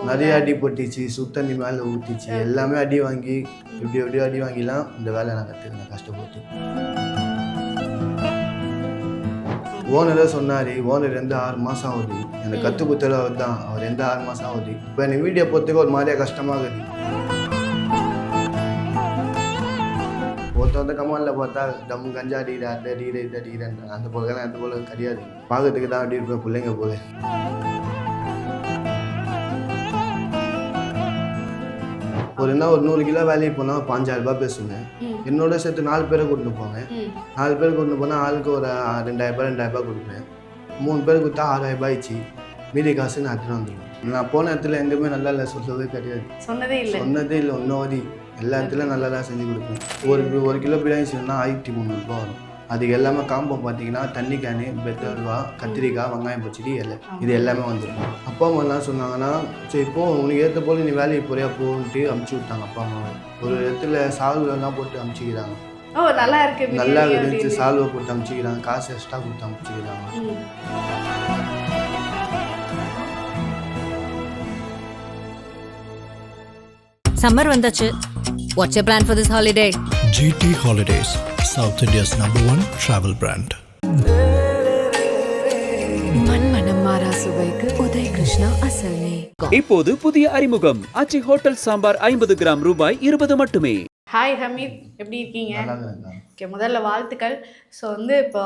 நிறைய அடி போட்டுச்சு, சுத்தண்ணி மேலே ஊற்றிச்சு, எல்லாமே அடி வாங்கி இப்படி எப்படியோ அடி வாங்கிலாம் இந்த வேலையை நான் கற்றுக்கினேன் கஷ்டப்பட்டு. ஓனரே சொன்னார், ஓனர் எந்த 6 மாதம் ஆகுது எனக்கு கற்றுக் கொடுத்தது அவர் தான், அவர் எந்த 6 மாதம் ஆகுது. இப்போ எனக்கு வீடியோ போகிறதுக்கு ஒரு மாதிரியாக கஷ்டமாக இருக்குது. ஒருத்தவங்க கமாலில் பார்த்தா டம் கஞ்சா அடிக்கிற அந்த அடிக்கிற இது அடிக்கிறேன், அந்த போலலாம் அந்த போல கிடையாது. பார்க்கறதுக்கு தான் அப்படி இருப்பேன் பிள்ளைங்க போல. ஒரு 100 கிலோ வேலைக்கு போனால் 5000 ரூபாய் பேசுவேன். என்னோட சேர்த்து 4 பேரை கூட்டிட்டு போவேன். 4 பேர் கூட்டிட்டு போனால் ஆளுக்கு ஒரு 2000 ரூபாய் கொடுப்பேன். 3 பேர் கொடுத்தா 6000 ரூபாய் ஆயிடுச்சு. மீதி காசு நான் எடுத்துகிட்டு வந்துடுவேன். நான் போன இடத்துல எங்கேயுமே நல்லா இல்லை சொல்லவே கிடையாது, சொன்னதே இல்லை இன்னும் வரி. எல்லா இடத்துலையும் நல்லா தான் செஞ்சு கொடுப்பேன். ஒரு கிலோ பிரியாணி செய்யணும்னா 1300 ரூபா வரும். அதுக்கு எல்லாமே காம்போ பார்த்தீங்கன்னா தண்ணி கேனு, பெத்தல்வா, கத்திரிக்காய், வெங்காயம் பச்சடி இது எல்லாமே வந்துடும். அப்பா அம்மாலாம் சொன்னாங்கன்னா சரி இப்போ உனக்கு ஏற்ற போல் நீ வேலைக்கு போறியா போன்ட்டு அமுச்சு விட்டாங்க அப்பா அம்மா. ஒரு இடத்துல சால்வெல்லாம் போட்டு அமுச்சிக்கிறாங்க. நல்லா இருந்துச்சு, சால்வை போட்டு அமுச்சிக்கிறாங்க, காசு எக்ஸ்ட்ரா கொடுத்து அமுச்சிக்கிறாங்க. சம்மர் வந்தாச்சு. What's your plan for this holiday? GT Holidays, South India's #1 travel brand. மண்மனம் மாறா சுவைக்கு உதய் கிருஷ்ணா அசல் நெய். இப்போது புதிய அறிமுகம் ஆச்சி ஹோட்டல் சாம்பார் 50 கிராம் ரூபாய் 20 மட்டுமே. ஹாய் ஹமீத், எப்படி இருக்கீங்க? ஓகே, முதல்ல வாழ்த்துக்கள். ஸோ இப்போ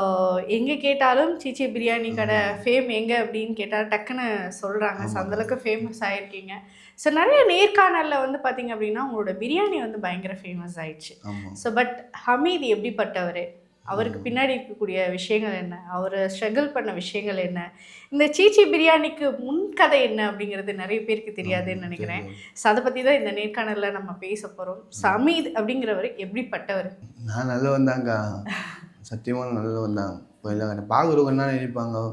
எங்கே கேட்டாலும் சீச்சி பிரியாணி கடை ஃபேம் எங்கே அப்படின்னு கேட்டால் டக்குன்னு சொல்கிறாங்க. ஸோ அந்தளவுக்கு ஃபேமஸ் ஆகிருக்கீங்க. ஸோ நிறைய நேர்காணலில் பார்த்தீங்க அப்படின்னா உங்களோட பிரியாணி பயங்கர ஃபேமஸ் ஆயிடுச்சு. ஸோ பட் ஹமீத் எப்படிப்பட்டவர், அவருக்கு பின்னாடி இருக்கக்கூடிய விஷயங்கள் என்ன, அவர் ஸ்ட்ரகிள் பண்ண விஷயங்கள் என்ன, இந்த சீச்சி பிரியாணிக்கு முன்கதை என்ன அப்படிங்கிறது நிறைய பேருக்கு தெரியாதுன்னு நினைக்கிறேன். ஸோ அதை பற்றி தான் இந்த நேர்காணலில் நம்ம பேச போகிறோம். ஸோ ஹமீத் அப்படிங்கிறவர் எப்படிப்பட்டவர்? நான் நல்லவன் தாங்க, சத்தியமாக நல்லவன் தான். இப்போ இல்லை பார்க்குறவங்க என்ன நினைப்பாங்க,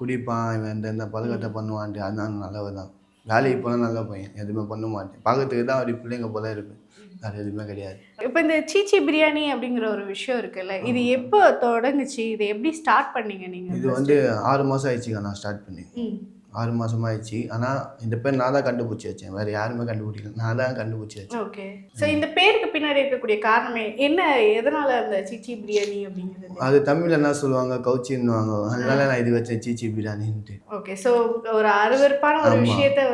குடிப்பான் இவன் இந்த பழக்கத்தை பண்ணுவான்ட்டு. அதுதான் நல்லவன் தான். வேலைக்கு போனால் நல்ல பையன், எதுவுமே பண்ண மாட்டேன். பார்க்கறதுக்கு தான் அப்படி பிள்ளைங்க போல இருப்பேன், அது எதுவுமே கிடையாது. இப்போ இந்த சீச்சி பிரியாணி அப்படிங்கிற ஒரு விஷயம் இருக்குல்ல, இது எப்போ தொடங்குச்சு, இதை எப்படி ஸ்டார்ட் பண்ணீங்க நீங்கள்? இது 6 மாதம் ஆயிடுச்சுங்க நான் ஸ்டார்ட் பண்ணி. 6 மாதமாக ஆயிடுச்சு. ஆனால் இந்த பேர் நான் தான் கண்டுபிடிச்சி வச்சேன், வேறு யாருமே கண்டுபிடிக்கல, நான் தான் கண்டுபிடிச்சி வச்சேன். ஓகே. ஸோ இந்த பேருக்கு பின்னாடி இருக்கக்கூடிய காரணமே என்ன, எதனால் அந்த சீச்சி பிரியாணி அப்படிங்கிறது? அது தமிழில் என்ன சொல்லுவாங்க, கவுச்சின்னுவாங்க, அதனால நான் இது வச்சேன் சீச்சி பிரியாணின்ட்டு. ஓகே. ஸோ ஒரு அருவருப்பான ஒரு விஷயத்த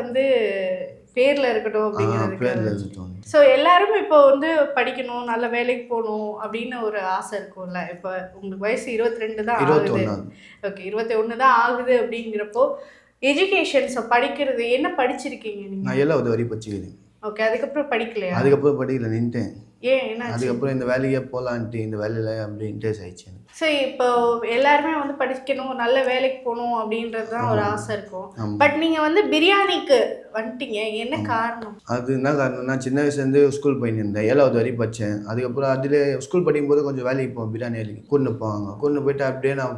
பேரில் இருக்கட்டும் அப்படிங்கிறது. ஸோ எல்லாரும் இப்போ படிக்கணும், நல்ல வேலைக்கு போகணும் அப்படின்னு ஒரு ஆசை இருக்கும்ல. இப்போ உங்களுக்கு வயசு 22 தான் ஆகுது. ஓகே, 21 தான் ஆகுது. அப்படிங்கிறப்போ எஜுகேஷன், ஸோ படிக்கிறது என்ன படிச்சிருக்கீங்க நீங்கள்? நான் 7வது வரை படிச்சுக்கிறேன். ஓகே, அதுக்கப்புறம் படிக்கலையா? அதுக்கப்புறம் படிக்கல, நின்ட்டேன். ஏன், என்ன? அதுக்கப்புறம் இந்த வேலையே போகலான்ட்டு இந்த வேலையில் அப்படி இன்ட்ரெஸ்ட் ஆயிடுச்சு. ஸோ இப்போ எல்லாருமே படிக்கணும், நல்ல வேலைக்கு போகணும் அப்படின்றது தான் ஒரு ஆசை இருக்கும். பட் நீங்கள் பிரியாணிக்கு வந்துட்டீங்க, என்ன காரணம்? அது என்ன காரணம்னா, சின்ன வயசுலேருந்து ஸ்கூல் போயிருந்தேன், 7வது வரை படித்தேன். அதுக்கப்புறம் அதில் ஸ்கூல் படிக்கும்போது கொஞ்சம் வேலைக்கு போவோம், பிரியாணி வேலைக்கு கூட்டின்னு போவாங்க. கூட்டின்னு போயிட்டு அப்படியே நான்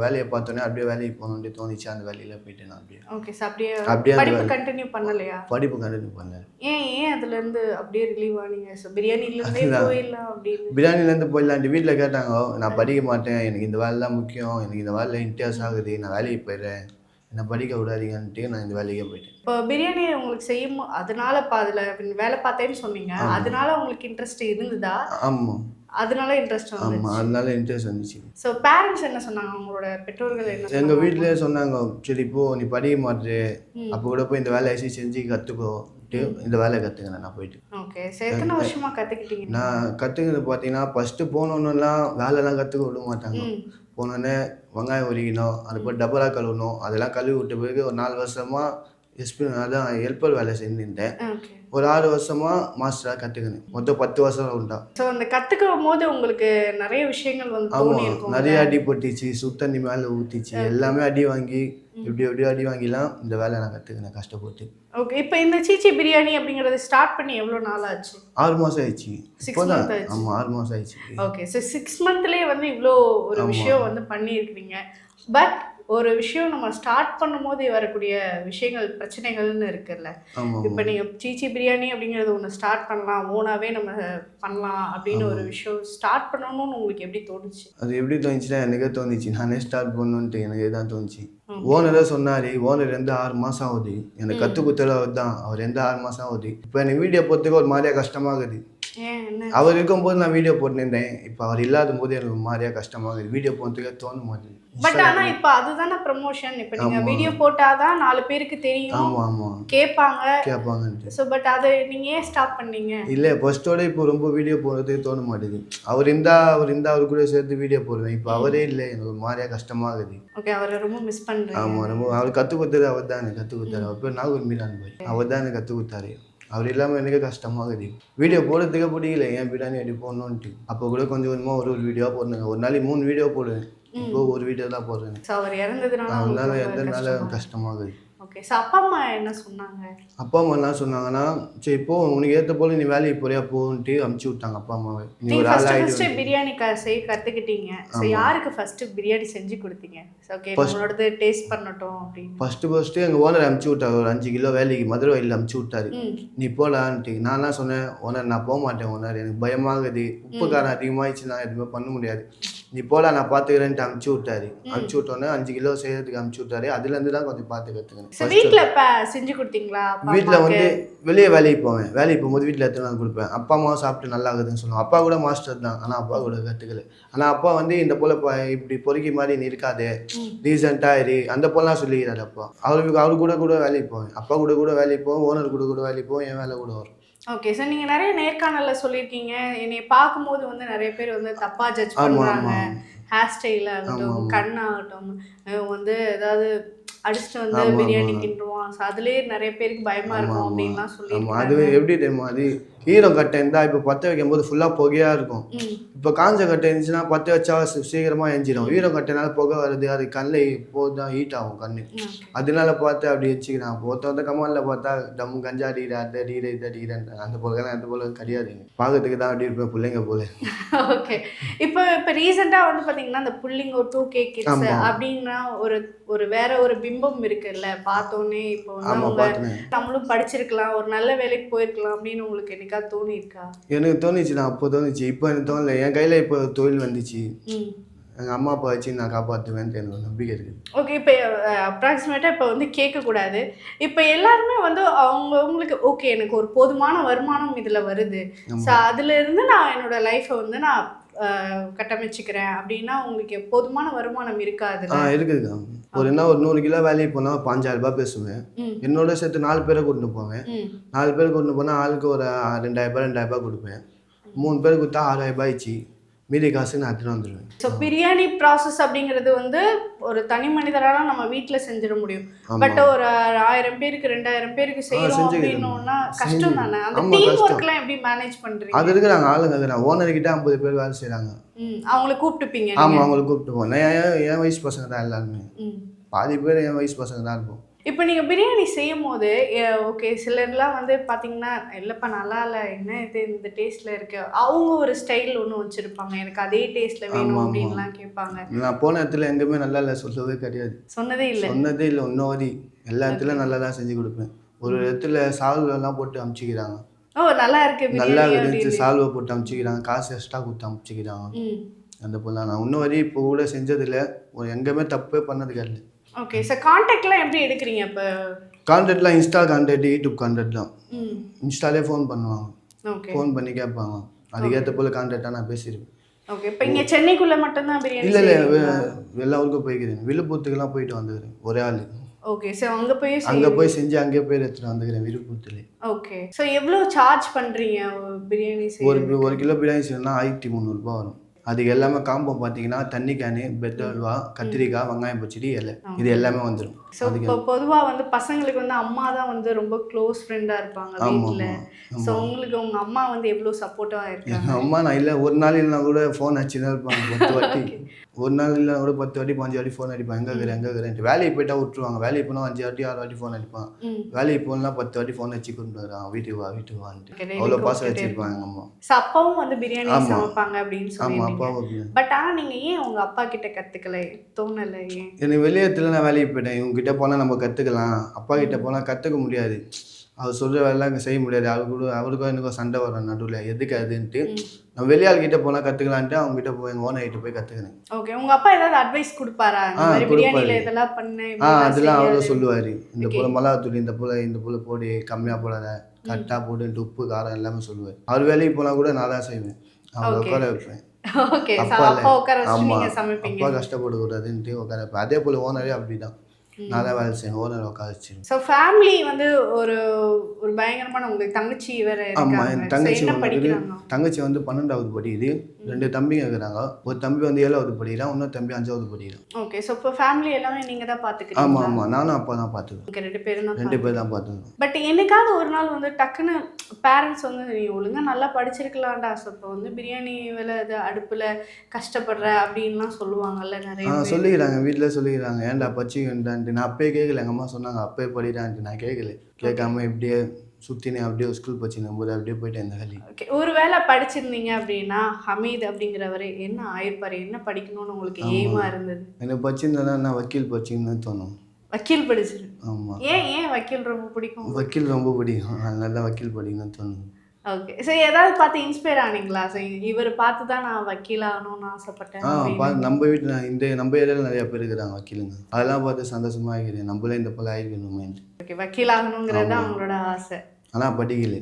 வேலையை பார்த்தோன்னே அப்படியே வேலைக்கு போகணுன்ட்டு தோணிச்சு. அந்த வேலையில் போயிட்டு நான் அப்படியே. ஓகே. ஸோ அப்படியே படிப்பு கண்டினியூ பண்ணலையா? படிப்பு கண்டினியூ பண்ணல. ஏன் அதுலேருந்து அப்படியே ரிலீவ் ஆனீங்க? ஸோ பிரியாணிலேருந்தே போயிடலாம் அப்படின்னு. பிரியாணிலேருந்து போயிடலான்ட்டு வீட்டில் கேட்டாங்க, நான் படிக்க மாட்டேன், எனக்கு இந்த வேலை தான் முக்கியம், எனக்கு இந்த வேலையில் இன்ட்ரெஸ்ட் ஆகுது, நான் வேலைக்கு போயிடுறேன், என்னை படிக்க விடாதீங்கன்ட்டு நான் இந்த வேலைக்கே போயிட்டேன். இப்போ பிரியாணி உங்களுக்கு செய்யும் அதனால அதில் வேலை பார்த்தேன்னு சொன்னீங்க, அதனால உங்களுக்கு இன்ட்ரெஸ்ட் இருந்ததா? ஆமாம், அதனால இன்ட்ரெஸ்ட் வந்துச்சு. ஆமாம், அதனால இன்ட்ரெஸ்ட் வந்துச்சு. ஸோ பேரண்ட்ஸ் என்ன சொன்னாங்க, உங்களோட பெற்றோர்கள் என்ன? எங்கள் வீட்டிலே சொன்னாங்க, சரி இப்போ நீ படிக்க மாட்டே, அப்போ கூட போய் இந்த வேலையை செஞ்சு கற்றுக்கோ, இந்த வேலையை கற்றுக்கினேன் நான் போயிட்டு. ஓகே. ஸோ எத்தனை வருஷமாக கற்றுக்கிட்டீங்க? நான் கற்றுக்கிறது பார்த்தீங்கன்னா, ஃபஸ்ட்டு போனோன்னெலாம் வேலைலாம் கற்றுக்க விட மாட்டாங்க. போனோடனே வெங்காயம் உரிக்கணும், அது போய் டபரா கழுவணும், அதெல்லாம் கழுவி விட்ட பிறகு ஒரு 4 வருஷமாக அதான் ஹெல்ப்பர் வேலை செஞ்சுருந்தேன். ஒரு 6 வருஷமாக மாஸ்டராக கற்றுக்கினேன். மொத்தம் 10 வருஷம் உண்டா. ஸோ அந்த கற்றுக்கும் போது உங்களுக்கு நிறைய விஷயங்கள் ஆமாம், நிறைய அடி போட்டுச்சு, சுத்தண்ணி மேலே ஊற்றிச்சு, எல்லாமே அடி வாங்கி இப்படி எப்படியோ அடி வாங்கிலாம் இந்த வேலை நான் கற்றுக்கினேன் கஷ்டப்பட்டு. ஓகே. இப்போ இந்த சீச்சி பிரியாணி அப்படிங்கிறது ஸ்டார்ட் பண்ணி எவ்வளோ நாள் ஆச்சு? 6 மாதம் ஆயிடுச்சு. 6 months ஆயிடுச்சு. ஆமாம், 6 மாதம் ஆயிடுச்சு. ஓகே. ஸோ 6 monthலேயே இவ்வளோ ஒரு விஷயம் பண்ணியிருக்கிறீங்க. பட் ஒரு விஷயம் நம்ம ஸ்டார்ட் பண்ணும்போது வரக்கூடிய விஷயங்கள் பிரச்சனைகள்னு இருக்குல்ல. ஆமாம் இப்போ நீங்கள் சீச்சி பிரியாணி அப்படிங்கிறது ஒன்று ஸ்டார்ட் பண்ணலாம், ஓனாகவே நம்ம பண்ணலாம் அப்படின்னு ஒரு விஷயம் ஸ்டார்ட் பண்ணணும்னு உங்களுக்கு எப்படி தோணுச்சு? அது எப்படி தோணுச்சுன்னா எனக்கே தோணுச்சு, நானே ஸ்டார்ட் பண்ணணுன்ட்டு எனக்கே தான் தோணுச்சு. ஓனரே சொன்னார், ஓனர் 6 மாதம் ஆகுது எனக்கு கற்றுக் கொடுத்தது அவர் தான், அவர் 6 மாதம் ஆகுது. இப்போ எனக்கு வீடியோ போகிறதுக்கு ஒரு மாதிரியாக கஷ்டமாகுது. அவர் இருக்கும்போது நான் வீடியோ போட்டுருந்தேன், இப்போ அவர் இல்லாத போது எனக்கு ஒரு மாதிரியாக கஷ்டமாகுது, வீடியோ போகிறதுக்கே தோண மாட்டேது. பட் ஆனால் இப்போ அதுதானே ப்ரமோஷன். இப்போ நீங்கள் வீடியோ போட்டாதான் 4 பேருக்கு தெரியும், ஆமாம் ஆமாம் கேட்பாங்கன்ட்டு. ஸோ பட் அதை நீங்கள் ஏன் ஸ்டாப் பண்ணீங்க? இல்லை, ஃபர்ஸ்ட்டோட இப்போ ரொம்ப வீடியோ போடுறதுக்கு தோண மாட்டேது. அவர் இருந்தால் அவர் கூட சேர்த்து வீடியோ போடுவேன். இப்போ அவரே இல்லை, எனக்கு ஒரு மாதிரியாக கஷ்டமாகுது. ஓகே, அவரை ரொம்ப மிஸ் பண்ணுறேன். ஆமாம், ரொம்ப அவர் கற்றுக் கொடுத்தது அவர் தான் எனக்கு கற்றுக் கொடுத்தாரு. அவர் பேர் நாகூர் மீரான் பாய், அவர் தான் எனக்கு கற்றுக் கொடுத்தாரு. அவர் இல்லாமல் எனக்கே கஷ்டமாகுது, வீடியோ போடுறதுக்கே பிடிக்கல. ஏன் பிரியாணி எப்படி போடணுன்ட்டு அப்போ கூட கொஞ்சம் கொஞ்சமாக ஒரு வீடியோவாக போடுங்க. ஒரு நாளைக்கு 3 வீடியோ போடுவேன், இப்போ ஒரு வீடியோ தான் போடுறேன். ஸோ அவர் இறந்ததுனால அதனால எந்தனால கஷ்டமாகுது. ஓகே, ஸோ அப்பா அம்மா என்ன சொன்னாங்க? அப்பா அம்மா என்ன சொன்னாங்கன்னா, சரி இப்போ உனக்கு ஏற்ற போல நீ வேலைக்கு போறியா போன்ட்டு அமுச்சு விட்டாங்க அப்பா அம்மாவை. நீ ஒரு ஆள் ஃபர்ஸ்ட் பிரியாணி செய்ய கற்றுக்கிட்டீங்க. ஸோ யாருக்கு ஃபர்ஸ்ட் பிரியாணி செஞ்சு கொடுத்தீங்க? ஓகே, உங்களோடது டேஸ்ட் பண்ணட்டும் அப்படின்னு ஃபர்ஸ்ட்டு எங்கள் ஓனர் அமுச்சு விட்டார். ஒரு 5 கிலோ வேலைக்கு மதுரை வயலில் அமுச்சு விட்டாரு. நீ போகலான்ட்டு நான் என்ன சொன்னேன், ஓனர் நான் போக மாட்டேன் ஓனர், எனக்கு பயமாகுது, உப்பு காரம் அதிகமாகிடுச்சு, நான் எதுவுமே பண்ண முடியாது, நீ போகலாம் நான் பார்த்துக்கிறேன்ட்டு அமுச்சு விட்டாரு. அமுச்சு விட்டோன்னே 5 கிலோ செய்யறதுக்கு அமுச்சு விட்டாரு. அதுலேருந்து தான் கொஞ்சம் பார்த்து கற்றுக்கணும். வீட்டில் இப்போ செஞ்சு கொடுத்தீங்களா? வீட்டில் வந்து வெளியே வேலைக்கு போவேன், வேலைக்கு போகும்போது வீட்டில் எடுத்து நான் கொடுப்பேன். அப்பா அம்மா சாப்பிட்டு நல்லா இருக்குதுன்னு சொல்லுவாங்க. அப்பா கூட மாஸ்டர் தான், ஆனால் அப்பா கூட கற்றுக்கல. ஆனால் அப்பா வந்து இந்த போல் இப்படி பொறுக்கி மாதிரி நீ இருக்காது, ரீசெண்டாக இரு அந்த போலாம் சொல்லிக்கிறாரு அப்பா. அவரு கூட வேலைக்கு போவேன், அப்பா கூட வேலைக்கு போவேன், ஓனர் கூட வேலைக்கு போவேன், என் வேலை கூட வரும். ஓகே சார், நீங்கள் நிறைய நேர்காணலில் சொல்லியிருக்கீங்க, என்னை பார்க்கும்போது வந்து நிறைய பேர் வந்து தப்பாக ஜட்ஜ் பண்ணுறாங்க, ஹேர் ஸ்டைல் ஆகட்டும், கண்ணாகட்டும், வந்து ஏதாவது அடிச்சுட்டு வந்து பிரியாணி கிண்டுவான், ஸோ அதுலேயே நிறைய பேருக்கு பயமாக இருக்கும் அப்படின்லாம் சொல்லியிருக்காங்க. அது எப்படி தெரியுமா, அது ஈரம் கட்டை இருந்தால் இப்போ பற்ற வைக்கும் போது ஃபுல்லாக புகையாக இருக்கும். இப்போ காஞ்ச கட்டை இருந்துச்சுன்னா பற்ற வச்சா சீக்கிரமாக எஞ்சிடும். ஈரம் கட்டைனால புகை வருது, அது கண்ணில் போது தான் ஹீட் ஆகும் கண்ணு, அதனால பார்த்து அப்படி வச்சுக்கிறான். ஒருத்தவந்த கமாலில் பார்த்தா தம் கஞ்சா அடிக்கிற அதை அடிக்கிற இதை அடிக்கிறேன், அந்த போலலாம் அந்த போல கிடையாது, பார்க்கறதுக்கு தான் அப்படி இருப்பேன் பிள்ளைங்க போல. ஓகே, இப்போ ரீசெண்டாக வந்து பார்த்தீங்கன்னா இந்த புள்ளிங்கோ 2K கிட்ஸ் அப்படின்னா ஒரு வேற ஒரு பிம்பம் இருக்குல்ல, பார்த்தோன்னே இப்போ வந்து நம்மளும் படிச்சிருக்கலாம், ஒரு நல்ல வேலைக்கு போயிருக்கலாம் அப்படின்னு உங்களுக்கு என்னைக்கா தோணி இருக்கா? எனக்கு தோணுச்சு, நான் அப்போ தோணுச்சு, இப்போ எனக்கு தோணலை. என் கையில் இப்போ தொழில் வந்துச்சு, எங்கள் அம்மா அப்பா வச்சு நான் காப்பாற்றுவேன்ட்டு எனக்கு நம்பிக்கை இருக்குது. ஓகே, இப்போ அப்ராக்சிமேட்டாக இப்போ வந்து கேட்கக்கூடாது, இப்போ எல்லாருமே வந்து அவங்களுக்கு ஓகே எனக்கு ஒரு போதுமான வருமானம் இதில் வருது, ஸோ அதுலேருந்து நான் என்னோட லைஃப்பை வந்து நான் கட்டமைச்சுக்கிறேன் அப்படின்னா உங்களுக்கு போதுமான வருமானம் இருக்காது? இருக்குதுக்கா. ஒரு 100 கிலோ வேலைக்கு போனால் 5000 ரூபாய் பேசுவேன். என்னோட சேர்த்து 4 பேரை கூட்டிட்டு போவேன். 4 பேர் கூட்டிட்டு போனால் ஆளுக்கு ஒரு 2000 ரூபாய் கொடுப்பேன். 3 பேர் கொடுத்தா 6000 ரூபாய்ச்சு, மீதி காசு நான் எடுத்துகிட்டு வந்துடுவேன். ஸோ பிரியாணி ப்ராசஸ் அப்படிங்கிறது வந்து ஒரு தனி மனிதரால் நம்ம வீட்டில் செஞ்சிட முடியும், பட் ஒரு 1000 பேருக்கு 2000 பேருக்கு செய்யணும் அப்படின்னா கஷ்டம் தானே. அந்த டீம் ஒர்க்லாம் எப்படி மேனேஜ் பண்ணுறீங்க? அது இருக்கிறாங்க ஆளுங்க இருக்கிறாங்க, ஓனர்கிட்ட 50 பேர் வேலை செய்கிறாங்க. அவங்கள கூப்பிட்டுப்பீங்க? ஆமாம், அவங்களை கூப்பிட்டு போவேன். என் வயசு பசங்க தான் எல்லாருமே, பாதி பேர் என் வயசு பசங்க தான் இருப்போம். இப்போ நீங்கள் பிரியாணி செய்யும் போது ஓகே சிலர்லாம் வந்து பார்த்தீங்கன்னா இல்லைப்பா நல்லா இல்லை, என்ன இது இந்த டேஸ்ட்டில் இருக்குது, அவங்க ஒரு ஸ்டைல் ஒன்று வச்சுருப்பாங்க, எனக்கு அதே டேஸ்ட்டில் வேணும் அப்படின்லாம் கேட்பாங்க. நான் போன இடத்துல எங்கேயுமே நல்லா இல்லை சொல்லவே கிடையாது, சொன்னதே இல்லை இன்னும் வரி எல்லா இடத்துலையும் நல்லா தான் செஞ்சு கொடுப்பேன். ஒரு இடத்துல சால்வெல்லாம் போட்டு அமுச்சிக்கிறாங்க, நல்லா இருக்கு நல்லா இருக்குது, சால்வை போட்டு அமுச்சிக்கிறாங்க, காசு எக்ஸ்ட்ரா கொடுத்து அமுச்சிக்கிறாங்க. அந்த போல நான் இன்னும் வரி இப்போ கூட செஞ்சதில்லை, எங்கேயுமே தப்பே பண்ணது கிடையாது. ஓகே சார், கான்டாக்ட்லாம் எப்படி எடுக்கிறீங்க? இப்போ கான்டாக்ட்லாம் இன்ஸ்டா கான்டாக்ட், யூடியூப் கான்டாக்ட் தான். இன்ஸ்டாலே ஃபோன் பண்ணுவாங்க, ஃபோன் பண்ணி கேட்பாங்க, அதுக்கேற்ற போல் கான்டாக்டாக நான் பேசிடுவேன். ஓகே, இப்போ இங்கே சென்னைக்குள்ளே மட்டும்தான் பிரியாணி? இல்லை எல்லா ஊருக்கும் போய்க்கிறேன், விழுப்புரத்துக்கெல்லாம் போயிட்டு வந்துக்கிறேன் ஒரே ஆள். ஓகே சார், அங்கே போய் செஞ்சு அங்கேயே போய் எடுத்துகிட்டு வந்துக்கிறேன் விழுப்புரத்துலேயே. ஓகே, ஸோ எவ்வளோ சார்ஜ் பண்ணுறீங்க பிரியாணி செய்ய? ஒரு கிலோ பிரியாணி செய்யணும்னா 1300 ரூபாய் வரும். அதுக்கு எல்லாமே காம்போ பார்த்தீங்கன்னா தண்ணி கேனு, பெட் அல்வா, கத்திரிக்காய், வெங்காயம் பச்சடி, இலை, இது எல்லாமே வந்துடும். ஸோ இப்போ பொதுவாக வந்து பசங்களுக்கு வந்து அம்மா தான் வந்து ரொம்ப க்ளோஸ் ஃப்ரெண்டாக இருப்பாங்க வீட்டில். ஸோ உங்களுக்கு உங்கள் அம்மா வந்து எவ்வளோ சப்போர்ட்டாக இருக்காங்க? அம்மா நான் இல்லை ஒரு நாள் இல்லைனா கூட ஃபோன் அடிச்சுதான் இருப்பாங்க 10 வாட்டி. ஒரு நாள் இல்லை ஒரு 10 வாட்டி 5 வாட்டி ஃபோன் அடிப்பான், எங்கே இருக்கிறேன்ட்டு. வேலைக்கு போயிட்டா விட்டுருவாங்க, வேலைக்கு போனால் 5 வாட்டி 6 வாட்டி ஃபோன் அடிப்பான். வேலைக்கு போகலாம் 10 வாட்டி ஃபோன் வச்சு கொண்டு வரான், வீட்டுக்கு வான்ட்டு. அவ்வளோ பாசம் வச்சிருப்பாங்க எங்கள் அம்மா. ஸோ அப்பாவும் வந்து பிரியாணி சமைப்பாங்க அப்படின்னு ஆமாம், சொல்லி. அப்பாவும். பட் ஆனால் நீங்கள் ஏன் உங்கள் அப்பா கிட்ட கற்றுக்கல, தோணலை ஏன்? எனக்கு வெளியத்தில் நான் வேலைக்கு போயிட்டேன். இவங்ககிட்ட போனால் நம்ம கற்றுக்கலாம், அப்பா கிட்ட போனால் கற்றுக்க முடியாது. அவர் சொல்கிற வேலைலாம் இங்கே செய்ய முடியாது. அவருக்கும் எனக்கும் சண்டை வரும் நடுவில், எதுக்கு அதுன்ட்டு. நான் வெளியாள் கிட்ட போனால் கற்றுக்கலான்ட்டு அவங்ககிட்ட போய் எங்கள் ஓனர் கிட்ட போய் கற்றுக்கினேன். ஓகே, உங்கள் அப்பா ஏதாவது அட்வைஸ் கொடுப்பாரா? பிரியாணியில் இதெல்லாம் பண்ணு. அதெல்லாம் அவரும் சொல்லுவார். இந்த போல் மிளகாத்தூள் இந்த போல் போடு, கம்மியாக போடாத, கரெக்டாக போட்டுன்ட்டு உப்பு காரம் எல்லாமே சொல்லுவார். அவர் வேலைக்கு போனால் கூட நான் தான் செய்வேன், அவரை உட்கார வைப்பேன். அப்பா கஷ்டப்படக்கூடாதுன்ட்டு உட்கார வைப்பேன். அதே போல் ஓனரே அப்படி தான், நான் தான் வேலை செய்வேன், ஓனர் உட்கார வச்சு. ஸோ ஃபேமிலி வந்து ஒரு ஒரு பயங்கரமான, உங்களுக்கு தங்கச்சி வேற? ஆமாம், என் தங்கச்சி வந்து 12வது படிக்குது. 2 தம்பிங்க இருக்கிறாங்க. ஒரு தம்பி வந்து 7வது படிக்கிறான், இன்னொரு தம்பி 5வது படிக்கிறான். ஓகே, ஸோ இப்போ ஃபேமிலி எல்லாமே நீங்கள் தான் பார்த்துக்கிறீங்க? ஆமாம், நானும் அப்பா தான் பார்த்துக்கேன். 2 பேர் தான் பார்த்துக்கேன். பட் என்னைக்காவது ஒரு நாள் வந்து டக்குன்னு பேரண்ட்ஸ் வந்து நீ ஒழுங்காக நல்லா படிச்சிருக்கலாம்டா, ஸோ இப்போ வந்து பிரியாணி வேலை இது அடுப்பில் கஷ்டப்படுற அப்படின்லாம் சொல்லுவாங்கல்ல நிறைய சொல்லிக்கிறாங்க, வீட்டில் சொல்லிக்கிறாங்க, ஏன்டா படிச்சுக்கிட்டான்ட்டு. நான் அப்பயே கேட்கல, எங்கள் அம்மா சொன்னாங்க அப்பயே படிடான்ட்டு. நான் கேட்கல, கேட்காம இப்படியே சுற்றினே அப்படியே ஸ்கூல் படிச்சுன்னு போது அப்படியே போயிட்டேன் இந்த வேலை. ஓகே, ஒரு வேளை படிச்சிருந்தீங்க அப்படின்னா ஹமீத் அப்படிங்கிறவரை என்ன ஆயிருப்பாரு, என்ன படிக்கணும்னு உங்களுக்கு எய்மா இருந்தது? எனக்கு படிச்சிருந்தா நான் வக்கீல் படிச்சிங்கன்னு தோணும். வக்கீல் படிச்சிரு? ஆமாம். ஏன் வக்கீல் ரொம்ப பிடிக்கும்? வக்கீல் ரொம்ப பிடிக்கும், அதனால வக்கீல் படிக்கணும்னு தோணும். ஓகே, சரி, ஏதாவது பார்த்து இன்ஸ்பயர் ஆனீங்களா? சரி, இவர் பார்த்து தான் நான் வக்கீல் ஆகணும்னு ஆசைப்பட்டேன். நம்ம வீட்டில் நம்ம ஏரியாவில் நிறைய பேர் இருக்கிறாங்க வக்கீலுங்க, அதெல்லாம் பார்த்து சந்தோஷமாக இருக்கிறேன், நம்மளே இந்த போல் ஆகிருக்கணுமேன்ட்டு. ஓகே, வக்கீல் ஆகணுங்கிறது அவங்களோட ஆசை. ஆனால் படிக்கல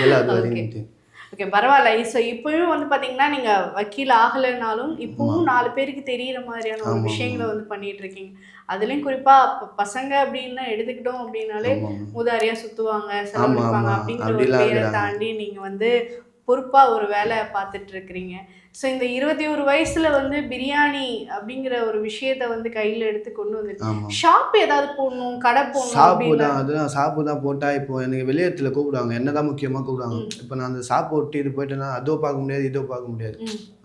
எல்லாத்து வரைக்கும். ஓகே, பரவாயில்ல. ஸோ இப்போயும் வந்து பார்த்தீங்கன்னா நீங்கள் வக்கீல் ஆகலைனாலும் இப்போவும் 4 பேருக்கு தெரிகிற மாதிரியான ஒரு விஷயங்களை வந்து பண்ணிட்டு இருக்கீங்க. அதுலேயும் குறிப்பாக பசங்க அப்படின்னு எடுத்துக்கிட்டோம் அப்படின்னாலே மூதாரியாக சுற்றுவாங்க, செலவழிப்பாங்க அப்படிங்கிற ஒரு பேரை தாண்டி நீங்கள் வந்து பொறுப்பாக ஒரு வேலை பார்த்துட்டு இருக்கிறீங்க. ஸோ இந்த 21 வயசுல வந்து பிரியாணி அப்படிங்கிற ஒரு விஷயத்த வந்து கையில் எடுத்து கொண்டு வந்துருக்கு. ஷாப் ஏதாவது போடணும், கடை போடணும்? ஷாப்பு தான் போட்டால் இப்போ எனக்கு வெளியத்தில் கூப்பிடுவாங்க, என்ன தான் முக்கியமாக கூப்பிடுவாங்க. இப்போ நான் அந்த ஷாப் ஒட்டி இது போயிட்டேன்னா அதோ பார்க்க முடியாது, இதோ பார்க்க முடியாது.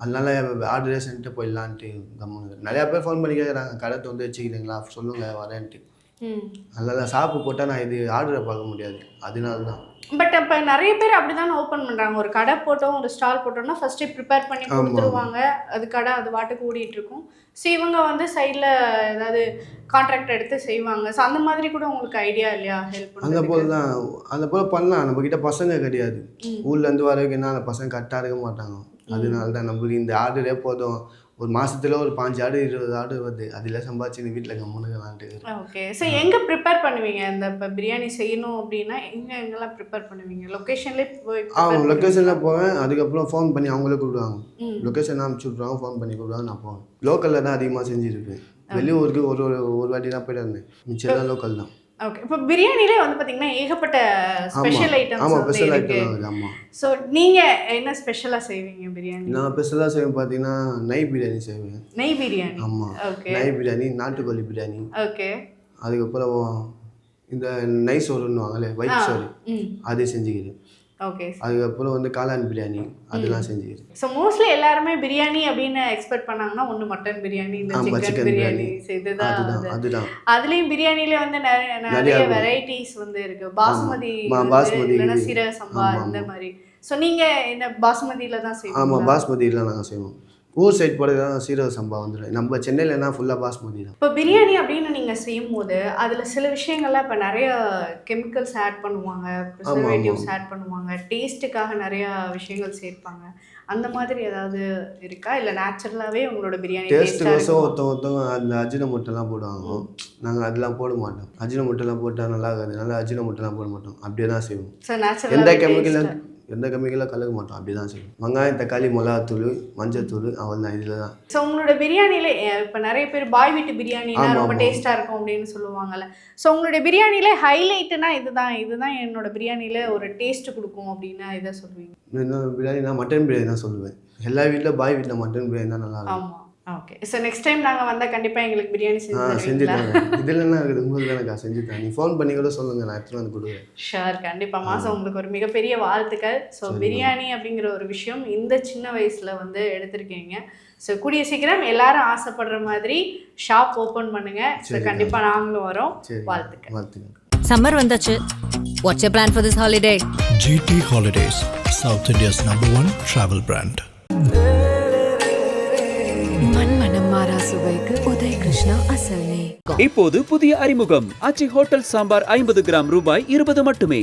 அதனால ஆர்டரே சென்ட்டு போயிடலான்ட்டு கம்முன்னு. நிறையா பேர் ஃபோன் பண்ணி கேட்குறாங்க, கடை வந்து வச்சுக்கிறீங்களா, சொல்லுங்கள் வரேன்ட்டு. அதனால ஷாப்பு போட்டால் நான் இது ஆர்டரை பார்க்க முடியாது, அதனால தான். பட் இப்போ நிறைய பேர் அப்படி தானே ஓப்பன் பண்ணுறாங்க. ஒரு கடை போட்டோம், ஒரு ஸ்டால் போட்டோம்னா ஃபஸ்ட்டு ப்ரிப்பேர் பண்ணி கொடுத்துருவாங்க, அது கடை அது பாட்டுக்கு ஓடிட்டு இருக்கும். ஸோ இவங்க வந்து சைடில் ஏதாவது கான்ட்ராக்ட் எடுத்து செய்வாங்க. ஸோ அந்த மாதிரி கூட உங்களுக்கு ஐடியா இல்லையா ஹெல்ப் பண்ண? அந்த போல் பண்ணலாம். நம்மக்கிட்ட பசங்க கிடையாது, ஊர்லேருந்து வரவைக்குன்னா அந்த பசங்க கரெக்டாக இருக்க மாட்டாங்க. அதனால தான் நம்மளுக்கு இந்த ஆர்டரே போதும், ஒரு மாதத்தில் ஒரு 5 ஆர்டர் 20 ஆர்டர் வருது, அதில் சம்பாதிச்சு வீட்டில் கம்முனுக்கலான்ட்டு. ஓகே, ஸோ எங்கே ப்ரிப்பேர் பண்ணுவீங்க இந்த இப்போ பிரியாணி செய்யணும் அப்படின்னா எங்கெல்லாம் ப்ரிப்பேர் பண்ணுவீங்க? லொக்கேஷன்லேயே போய்? லொக்கேஷனில் போவேன், அதுக்கப்புறம் ஃபோன் பண்ணி அவங்களே கூப்பிடுவாங்க, லொக்கேஷன் அனுப்பிச்சி விட்ருவாங்க, ஃபோன் பண்ணி கூப்பிடுவாங்க, நான் போவேன். லோக்கலில் தான் அதிகமாக செஞ்சுருப்பேன், வெளியூருக்கு ஒரு வாட்டி தான் போய்ட்டு இருந்தேன், மிச்சம் தான் லோக்கல் தான். ஓகே, இப்போ பிரியாணிலே வந்து பார்த்தீங்கன்னா ஏகப்பட்ட ஸ்பெஷல் ஐட்டம்ஸ் இருக்கு. ஆமாம். ஸோ நீங்கள் என்ன ஸ்பெஷலாக செய்வீங்க பிரியாணி? நான் ஸ்பெஷலாக செய்வேன் பார்த்தீங்கன்னா நெய் பிரியாணி செய்வேன். நெய் பிரியாணி? ஆமாம். ஓகே, நெய் பிரியாணி, நாட்டுக்கோழி பிரியாணி. ஓகே, அதுக்கப்புறம் இந்த நெய் சோறுன்னுவாங்களே, ஒயிட் சோறு, அதே செஞ்சுக்கிறேன். ஓகே, அதுக்கப்புறம் வந்து காளான் பிரியாணி, அதெல்லாம் செஞ்சுக்கிறேன். ஸோ மோஸ்ட்லி எல்லாருமே பிரியாணி அப்படின்னு எக்ஸ்பெக்ட் பண்ணாங்கன்னா ஒன்று மட்டன் பிரியாணி, இந்த சிக்கன் பிரியாணி இதுதான். அதுதான். அதுலேயும் பிரியாணிலே வந்து நிறைய வெரைட்டிஸ் வந்து இருக்கு. பாஸ்மதி, இல்லைன்னா சீரக சம்பா, இந்த மாதிரி. ஸோ நீங்கள் என்ன பாஸ்மதியில் தான் செய்வோம்? ஆமாம், பாஸ்மதியில் நாங்கள் செய்வோம். ஊர் சைட் போடுறது தான் சீரக சம்பா வந்துடும், நம்ம சென்னையிலனா ஃபுல்லாக பாஸ்மதி தான். இப்போ பிரியாணி அப்படின்னு நீங்கள் செய்யும் போது அதில் சில விஷயங்கள்லாம் இப்போ நிறைய கெமிக்கல்ஸ் ஆட் பண்ணுவாங்க, ப்ரிசர்வேட்டிவ்ஸ் ஆட் பண்ணுவாங்க, டேஸ்ட்டுக்காக நிறையா விஷயங்கள் சேர்ப்பாங்க. அந்த மாதிரி ஏதாவது இருக்கா, இல்லை நேச்சுரலாகவே உங்களோட பிரியாணி டேஸ்ட்டுக்கோசம் ஒருத்தவங்க அந்த அஜினமோட்டோலாம் போடுவாங்க, நாங்கள் அதெல்லாம் போட மாட்டோம். அஜினமோட்டோலாம் போட்டால் நல்லா இருக்காது, நல்லா அஜினமோட்டோலாம் போட மாட்டோம், அப்படியே தான் செய்வோம். ஸோ நேச்சுரல் எந்த கெமிக்கலாக கலக்க மாட்டோம், அப்படி தான் செய்வோம். வெங்காயம், தக்காளி, மிளகாத்தூள், மஞ்சத்தூள், அவள் தான், இதில் தான். ஸோ உங்களோட பிரியாணியில இப்போ நிறைய பேர் பாய் வீட்டு பிரியாணினா ரொம்ப டேஸ்ட்டாக இருக்கும் அப்படின்னு சொல்லுவாங்கல்ல. ஸோ உங்களுடைய பிரியாணியில ஹைலைட்டுனா இதுதான் என்னோட பிரியாணியில் ஒரு டேஸ்ட் கொடுக்கும் அப்படின்னா இதை சொல்லுவீங்க? என்னோட பிரியாணி நான் மட்டன் பிரியாணி தான் சொல்லுவேன். எல்லா வீட்டில் பாய் வீட்டில் மட்டன் பிரியாணி தான் நல்லா இருக்கும். ஆமாம். ஓகே ஸோ நெக்ஸ்ட் டைம் நாங்கள் வந்தால் கண்டிப்பாக எங்களுக்கு பிரியாணி செஞ்சு செஞ்சு தருவீங்களா? தாங்க. இதில் என்ன இருக்குது உங்களுக்கு தானேக்கா செஞ்சு தான். நீ ஃபோன் பண்ணி கூட சொல்லுங்கள், நான் எடுத்துகிட்டு வந்து கொடுக்குறேன். ஷுர், கண்டிப்பாக மாதம் உங்களுக்கு ஒரு மிகப்பெரிய வாழ்த்துக்கள். ஸோ பிரியாணி அப்படிங்கிற ஒரு விஷயம் இந்த சின்ன வயசில் வந்து எடுத்திருக்கீங்க. ஸோ கூடிய சீக்கிரம் எல்லாரும் ஆசைப்படுற மாதிரி ஷாப் ஓப்பன் பண்ணுங்கள். ஸோ கண்டிப்பாக நாங்களும் வரோம். வாழ்த்துக்கள். வாழ்த்துக்கள். சம்மர் வந்தாச்சு. What's your plan for this holiday? GT Holidays, South India's #1 travel brand. மண்மனம் மாறா சுவைக்கு உதய் கிருஷ்ணா அசல் நெய். இப்போது புதிய அறிமுகம் ஆச்சி ஹோட்டல் சாம்பார் 50 கிராம் ரூபாய் 20 மட்டுமே.